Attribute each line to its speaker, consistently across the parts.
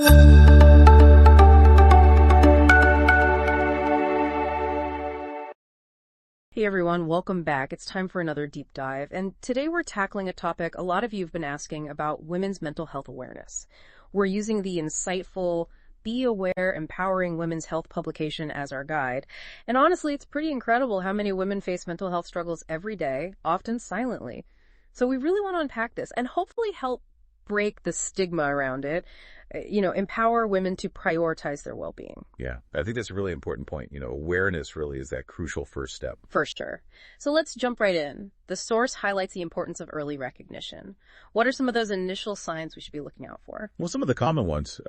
Speaker 1: Hey everyone, welcome back. It's time for another deep dive, and today we're tackling a topic a lot of you have been asking about: women's mental health awareness. We're using the insightful Be Aware Empowering Women's Health publication as our guide, and honestly, it's pretty incredible how many women face mental health struggles every day, often silently. So we really want to unpack this and hopefully help break the stigma around it, empower women to prioritize their well-being.
Speaker 2: Yeah, I think that's a really important point. Awareness really is that crucial first step.
Speaker 1: For sure. So let's jump right in. The source highlights the importance of early recognition. What are some of those initial signs we should be looking out for?
Speaker 2: Well, some of the common ones,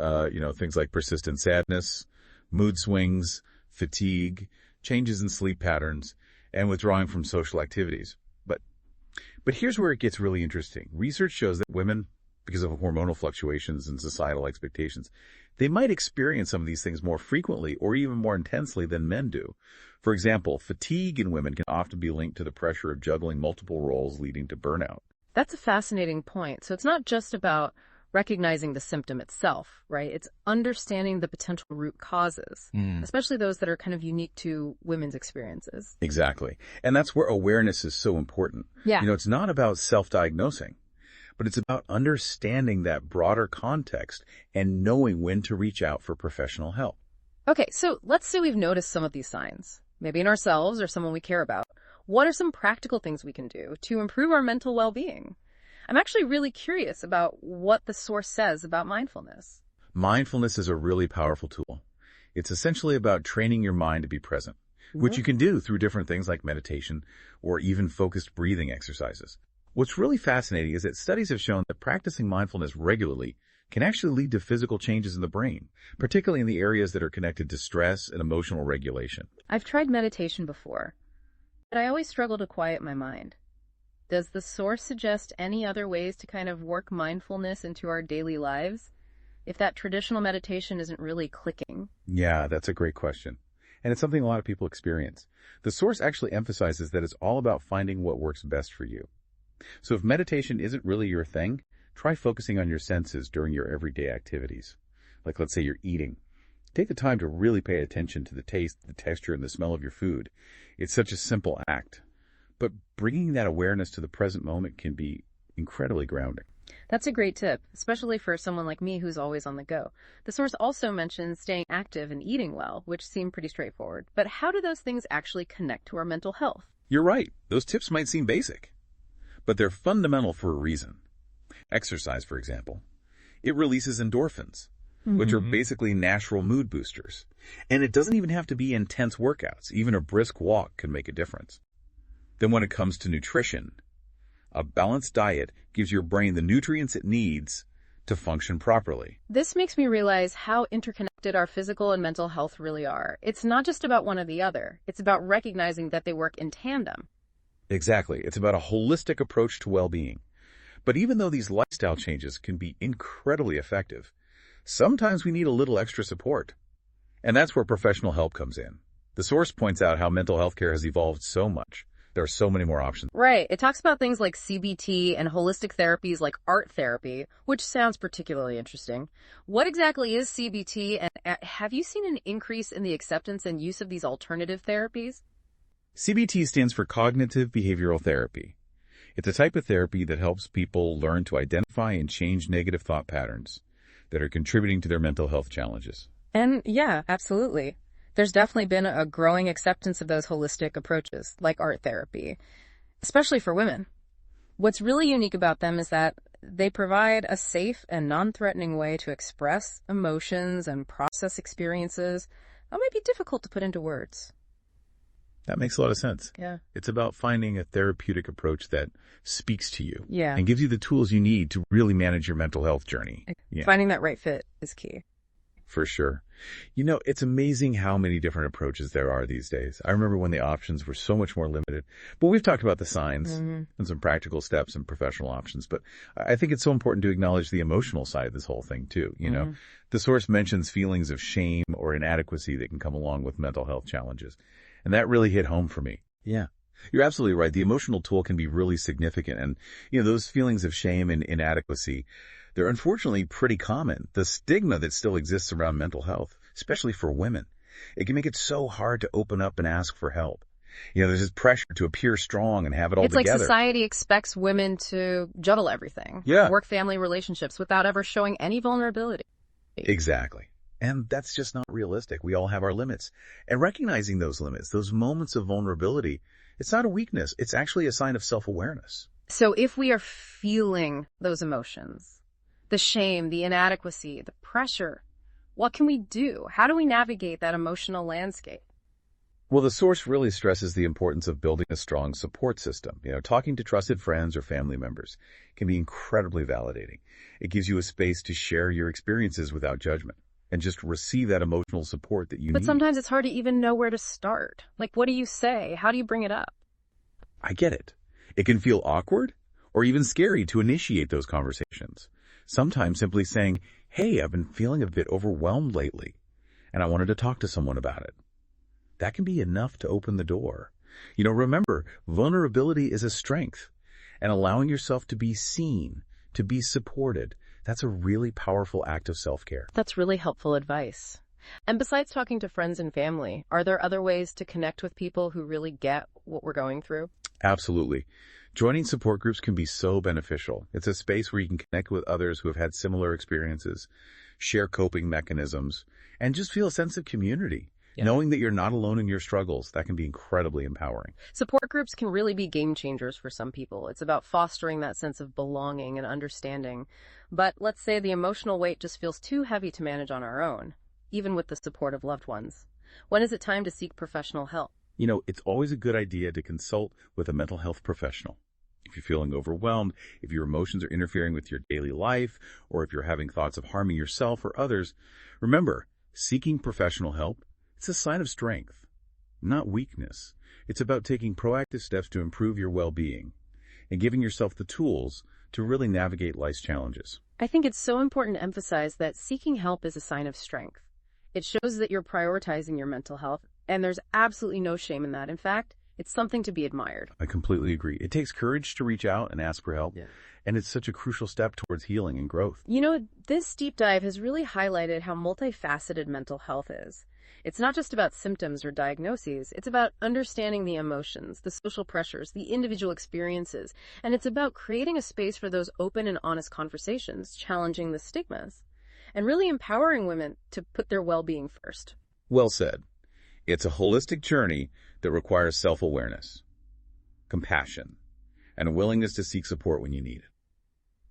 Speaker 2: things like persistent sadness, mood swings, fatigue, changes in sleep patterns, and withdrawing from social activities. But here's where it gets really interesting. Research shows that women, because of hormonal fluctuations and societal expectations, they might experience some of these things more frequently or even more intensely than men do. For example, fatigue in women can often be linked to the pressure of juggling multiple roles, leading to burnout.
Speaker 1: That's a fascinating point. So it's not just about recognizing the symptom itself, right? It's understanding the potential root causes, especially those that are kind of unique to women's experiences.
Speaker 2: Exactly. And that's where awareness is so important.
Speaker 1: Yeah.
Speaker 2: It's not about self-diagnosing, but it's about understanding that broader context and knowing when to reach out for professional help.
Speaker 1: Okay, so let's say we've noticed some of these signs, maybe in ourselves or someone we care about. What are some practical things we can do to improve our mental well-being? I'm actually really curious about what the source says about mindfulness.
Speaker 2: Mindfulness is a really powerful tool. It's essentially about training your mind to be present, which you can do through different things like meditation or even focused breathing exercises. What's really fascinating is that studies have shown that practicing mindfulness regularly can actually lead to physical changes in the brain, particularly in the areas that are connected to stress and emotional regulation.
Speaker 1: I've tried meditation before, but I always struggle to quiet my mind. Does the source suggest any other ways to kind of work mindfulness into our daily lives if that traditional meditation isn't really clicking?
Speaker 2: Yeah, that's a great question. And it's something a lot of people experience. The source actually emphasizes that it's all about finding what works best for you. So if meditation isn't really your thing, try focusing on your senses during your everyday activities. Like, let's say you're eating. Take the time to really pay attention to the taste, the texture, and the smell of your food. It's such a simple act. But bringing that awareness to the present moment can be incredibly grounding.
Speaker 1: That's a great tip, especially for someone like me who's always on the go. The source also mentions staying active and eating well, which seem pretty straightforward. But how do those things actually connect to our mental health?
Speaker 2: You're right. Those tips might seem basic, but they're fundamental for a reason. Exercise, for example. It releases endorphins, which are basically natural mood boosters. And it doesn't even have to be intense workouts. Even a brisk walk can make a difference. Then when it comes to nutrition, a balanced diet gives your brain the nutrients it needs to function properly.
Speaker 1: This makes me realize how interconnected our physical and mental health really are. It's not just about one or the other. It's about recognizing that they work in tandem.
Speaker 2: Exactly. It's about a holistic approach to well-being. But even though these lifestyle changes can be incredibly effective, sometimes we need a little extra support. And that's where professional help comes in. The source points out how mental health care has evolved so much. There are so many more options.
Speaker 1: Right. It talks about things like CBT and holistic therapies like art therapy, which sounds particularly interesting. What exactly is CBT, and have you seen an increase in the acceptance and use of these alternative therapies?
Speaker 2: CBT stands for Cognitive Behavioral Therapy. It's a type of therapy that helps people learn to identify and change negative thought patterns that are contributing to their mental health challenges.
Speaker 1: And yeah, absolutely. There's definitely been a growing acceptance of those holistic approaches, like art therapy, especially for women. What's really unique about them is that they provide a safe and non-threatening way to express emotions and process experiences that might be difficult to put into words.
Speaker 2: That makes a lot of sense.
Speaker 1: Yeah.
Speaker 2: It's about finding a therapeutic approach that speaks to you
Speaker 1: and
Speaker 2: gives you the tools you need to really manage your mental health journey.
Speaker 1: Finding that right fit is key.
Speaker 2: For sure. It's amazing how many different approaches there are these days. I remember when the options were so much more limited. But we've talked about the signs and some practical steps and professional options. But I think it's so important to acknowledge the emotional side of this whole thing, too. The source mentions feelings of shame or inadequacy that can come along with mental health challenges. And that really hit home for me. Yeah. You're absolutely right. The emotional toll can be really significant. And, those feelings of shame and inadequacy, They're unfortunately pretty common. The stigma that still exists around mental health, especially for women, it can make it so hard to open up and ask for help. There's this pressure to appear strong and have it all
Speaker 1: It's like
Speaker 2: together.
Speaker 1: society expects women to juggle everything.
Speaker 2: Yeah.
Speaker 1: Work, family, relationships without ever showing any vulnerability.
Speaker 2: Exactly. And that's just not realistic. We all have our limits. And recognizing those limits, those moments of vulnerability, it's not a weakness. It's actually a sign of self-awareness.
Speaker 1: So if we are feeling those emotions, the shame, the inadequacy, the pressure, what can we do? How do we navigate that emotional landscape?
Speaker 2: Well, the source really stresses the importance of building a strong support system. Talking to trusted friends or family members can be incredibly validating. It gives you a space to share your experiences without judgment and just receive that emotional support that you need.
Speaker 1: But sometimes it's hard to even know where to start. Like, what do you say? How do you bring it up?
Speaker 2: I get it. It can feel awkward or even scary to initiate those conversations. Sometimes simply saying, "Hey, I've been feeling a bit overwhelmed lately, and I wanted to talk to someone about it." That can be enough to open the door. Remember, vulnerability is a strength, and allowing yourself to be seen, to be supported, that's a really powerful act of self-care.
Speaker 1: That's really helpful advice. And besides talking to friends and family, are there other ways to connect with people who really get what we're going through?
Speaker 2: Absolutely. Joining support groups can be so beneficial. It's a space where you can connect with others who have had similar experiences, share coping mechanisms, and just feel a sense of community. Yeah. Knowing that you're not alone in your struggles, that can be incredibly empowering.
Speaker 1: Support groups can really be game changers for some people. It's about fostering that sense of belonging and understanding. But let's say the emotional weight just feels too heavy to manage on our own, even with the support of loved ones. When is it time to seek professional help?
Speaker 2: It's always a good idea to consult with a mental health professional. If you're feeling overwhelmed, if your emotions are interfering with your daily life, or if you're having thoughts of harming yourself or others, remember, seeking professional help, it's a sign of strength, not weakness. It's about taking proactive steps to improve your well-being and giving yourself the tools to really navigate life's challenges.
Speaker 1: I think it's so important to emphasize that seeking help is a sign of strength. It shows that you're prioritizing your mental health, and there's absolutely no shame in that. In fact, it's something to be admired.
Speaker 2: I completely agree. It takes courage to reach out and ask for help, and it's such a crucial step towards healing and growth.
Speaker 1: This deep dive has really highlighted how multifaceted mental health is. It's not just about symptoms or diagnoses. It's about understanding the emotions, the social pressures, the individual experiences, and it's about creating a space for those open and honest conversations, challenging the stigmas, and really empowering women to put their well-being first.
Speaker 2: Well said. It's a holistic journey that requires self-awareness, compassion, and a willingness to seek support when you need it.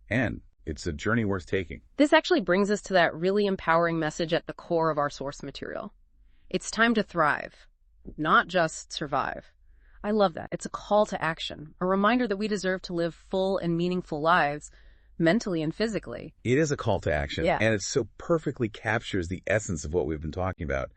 Speaker 2: And it's a journey worth taking.
Speaker 1: This actually brings us to that really empowering message at the core of our source material. It's time to thrive, not just survive. I love that. It's a call to action, a reminder that we deserve to live full and meaningful lives, mentally and physically.
Speaker 2: It is a call to action,
Speaker 1: Yeah.
Speaker 2: And it so perfectly captures the essence of what we've been talking about.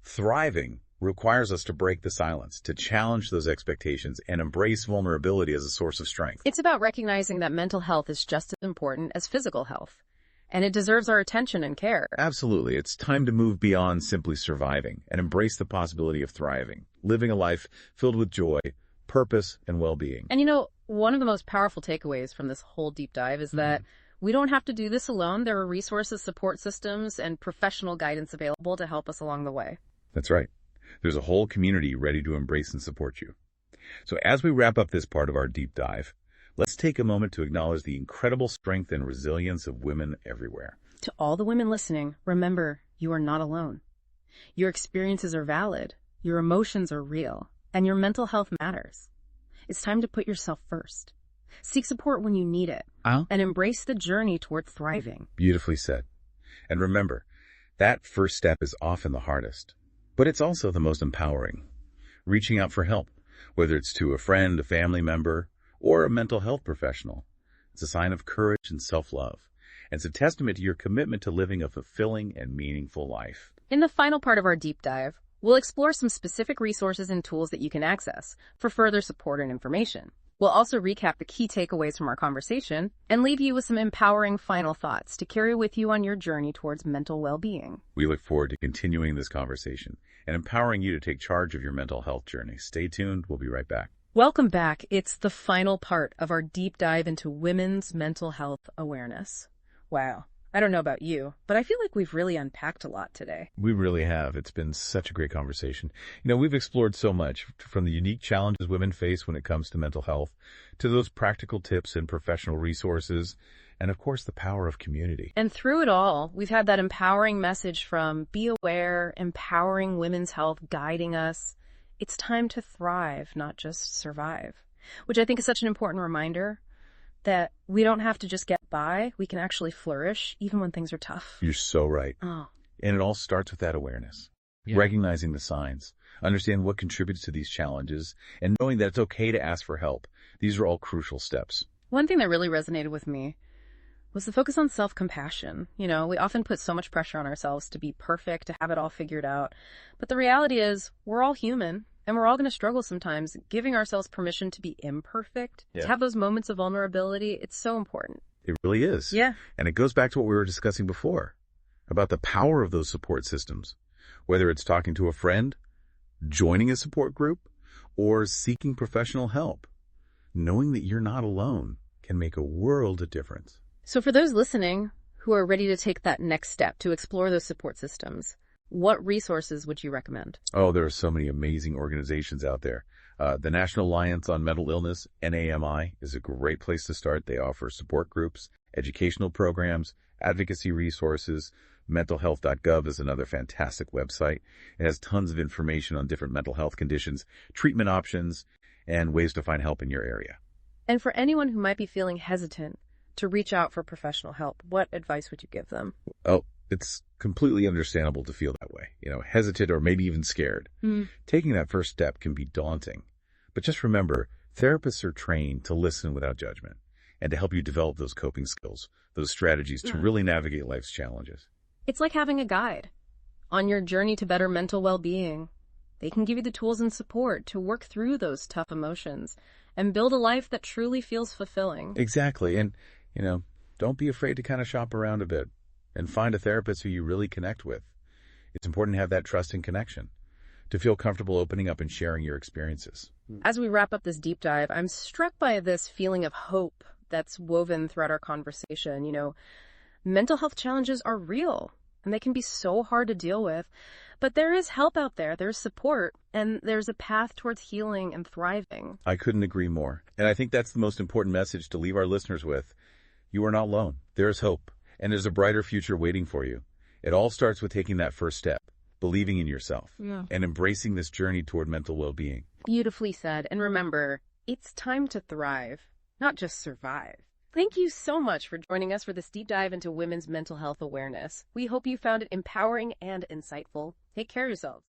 Speaker 2: Thriving requires us to break the silence, to challenge those expectations, and embrace vulnerability as a source of strength.
Speaker 1: It's about recognizing that mental health is just as important as physical health, and it deserves our attention and care.
Speaker 2: Absolutely. It's time to move beyond simply surviving and embrace the possibility of thriving, living a life filled with joy, purpose, and well-being.
Speaker 1: And one of the most powerful takeaways from this whole deep dive is that we don't have to do this alone. There are resources, support systems, and professional guidance available to help us along the way.
Speaker 2: That's right. There's a whole community ready to embrace and support you. So as we wrap up this part of our deep dive, let's take a moment to acknowledge the incredible strength and resilience of women everywhere.
Speaker 1: To all the women listening, remember, you are not alone. Your experiences are valid, your emotions are real, and your mental health matters. It's time to put yourself first. Seek support when you need it, and embrace the journey toward thriving.
Speaker 2: Beautifully said. And remember, that first step is often the hardest, but it's also the most empowering. Reaching out for help, whether it's to a friend, a family member, or a mental health professional, it's a sign of courage and self-love. And it's a testament to your commitment to living a fulfilling and meaningful life.
Speaker 1: In the final part of our deep dive, we'll explore some specific resources and tools that you can access for further support and information. We'll also recap the key takeaways from our conversation and leave you with some empowering final thoughts to carry with you on your journey towards mental well-being.
Speaker 2: We look forward to continuing this conversation and empowering you to take charge of your mental health journey. Stay tuned. We'll be right back.
Speaker 1: Welcome back. It's the final part of our deep dive into women's mental health awareness. Wow. I don't know about you, but I feel like we've really unpacked a lot today.
Speaker 2: We really have. It's been such a great conversation. We've explored so much from the unique challenges women face when it comes to mental health to those practical tips and professional resources, and of course, the power of community.
Speaker 1: And through it all, we've had that empowering message from be aware, empowering women's health, guiding us. It's time to thrive, not just survive, which I think is such an important reminder that we don't have to just get by. We can actually flourish even when things are tough.
Speaker 2: You're so right.
Speaker 1: Oh,
Speaker 2: And it all starts with that awareness, recognizing the signs, understanding what contributes to these challenges, and knowing that it's okay to ask for help. These are all crucial steps.
Speaker 1: one thing that really resonated with me was the focus on self-compassion. We often put so much pressure on ourselves to be perfect, to have it all figured out. But the reality is we're all human and we're all going to struggle sometimes. Giving ourselves permission to be imperfect, to have those moments of vulnerability, it's so important.
Speaker 2: It really is.
Speaker 1: Yeah.
Speaker 2: And it goes back to what we were discussing before about the power of those support systems, whether it's talking to a friend, joining a support group, or seeking professional help. Knowing that you're not alone can make a world of difference.
Speaker 1: So for those listening who are ready to take that next step to explore those support systems, what resources would you recommend?
Speaker 2: Oh, there are so many amazing organizations out there. The National Alliance on Mental Illness, NAMI, is a great place to start. They offer support groups, educational programs, advocacy resources. Mentalhealth.gov is another fantastic website. It has tons of information on different mental health conditions, treatment options, and ways to find help in your area.
Speaker 1: And for anyone who might be feeling hesitant to reach out for professional help, what advice would you give them?
Speaker 2: Oh, it's completely understandable to feel that way, hesitant or maybe even scared. Taking that first step can be daunting. But just remember, therapists are trained to listen without judgment and to help you develop those coping skills, those strategies to really navigate life's challenges.
Speaker 1: It's like having a guide on your journey to better mental well-being. They can give you the tools and support to work through those tough emotions and build a life that truly feels fulfilling.
Speaker 2: Exactly. And, don't be afraid to kind of shop around a bit and find a therapist who you really connect with. It's important to have that trust and connection, to feel comfortable opening up and sharing your experiences.
Speaker 1: As we wrap up this deep dive, I'm struck by this feeling of hope that's woven throughout our conversation. Mental health challenges are real and they can be so hard to deal with, but there is help out there, there's support, and there's a path towards healing and thriving.
Speaker 2: I couldn't agree more. And I think that's the most important message to leave our listeners with. You are not alone. There is hope, and there's a brighter future waiting for you. It all starts with taking that first step, believing in yourself, and embracing this journey toward mental well-being.
Speaker 1: Beautifully said. And remember, it's time to thrive, not just survive. Thank you so much for joining us for this deep dive into women's mental health awareness. We hope you found it empowering and insightful. Take care of yourselves.